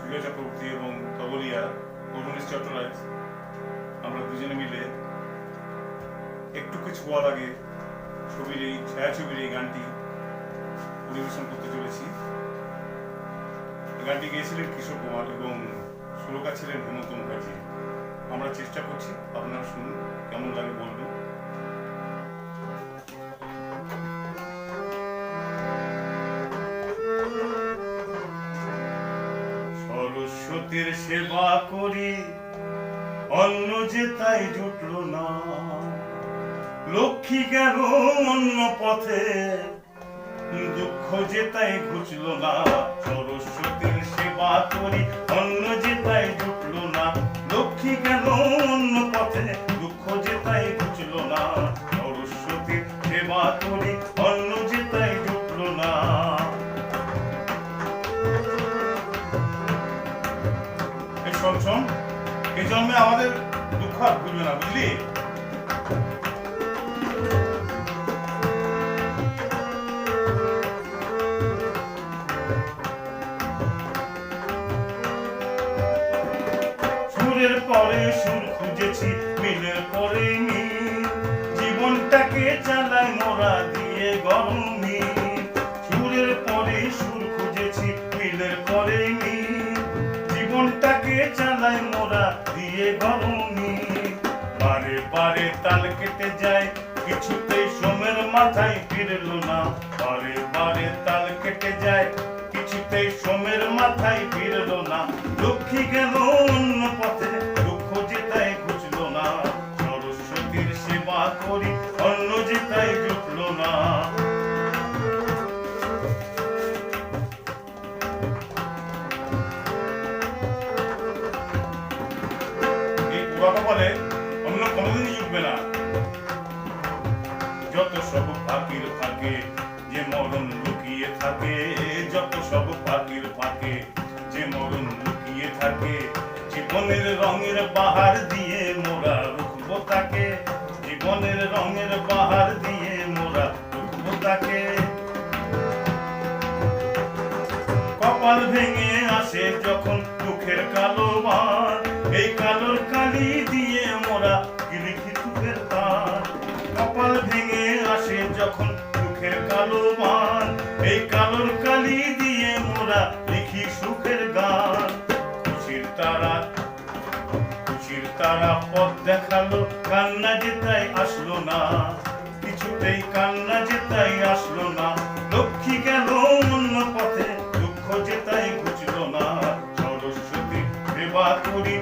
প্রিয় চক্রবর্তী এবং তবলিয়া অরুণেশ চট্টরাজ, আমরা দুজনে মিলে একটু কিছু বলার আগে ছবির এই ছায়াছবির এই গানটি পরিবেশন করতে চলেছি। গানটি গেয়েছিলেন কিশোর কুমার এবং সুরকার ছিলেন হেমন্ত মুখার্জি। আমরা চেষ্টা করছি, আপনারা শুনুন, কেমন লাগে বলবেন। সরস্বতীর সেবা করি, অন্য যে তাই জুটল না, লক্ষ্মী গেল অন্য পথে, দুঃখ যে তাই ঘুচল না। সরস্বতীর সেবা করি, অন্য যে তাই জুটল না, লক্ষ্মী গেল অন্য পথে, দুঃখ যে তাই ঘুচল না। সরস্বতীর সেবা করি, অন্য যে তাই জুটল না। শোন শোন, এই জন্মে আমাদের দুঃখ আর ভুলবে না, বুঝলি? সুরের পরে সুর খুঁজেছি, মিলের পরে মিল, জীবনটাকে চালাই মোরা দিয়ে গরম মিল। সুরের পরে সুর খুঁজেছি, মিলের পরে মিল, জীবনটাকে চালাই মোরা দিয়ে গরম মিল। বারে বারে তাল কেটে যায়, কিছুতেই সোমের মাথায় ফিরল না। বারে বারে তাল কেটে যায়, কিছুতেই সোমের মাথায় ফিরল না। লক্ষ্মী গেল অন্য পথে, দুঃখ যে তাই ঘুচল না। সরস্বতীর সেবা করি, অন্য যে তাই জুটল না। এই পুরাটা বলে অন্য কোনোদিনই জুটবে না। যত সব ফাঁকির ফাঁকে যে মরণ লুকিয়ে থাকে, যত সব ফাঁকির ফাঁকে যে মরণ লুকিয়ে থাকে, জীবনের রঙের বাহার দিয়ে মোরা রুখবো তাকে, জীবনের রঙের বাহার দিয়ে মোরা রুখবো তাকে। কপাল ভেঙে আসে যখন দুঃখের কালো বার, এই কালোর কালি দিয়ে মোরা লিখি সুখের তার। কপাল ভেঙে আসে যখন দুঃখের কালো বার, এই কালোর কালি দিয়ে মোরা লিখি সুখের গান। খুশির তারা পথ দেখালো, কান্না যে তাই আসলো না, কিছুতেই কান্না যে তাই আসলো না। লক্ষ্মী গেল অন্য পথে, দুঃখ যে তাই ঘুচল না। সরস্বতী সেবা করি,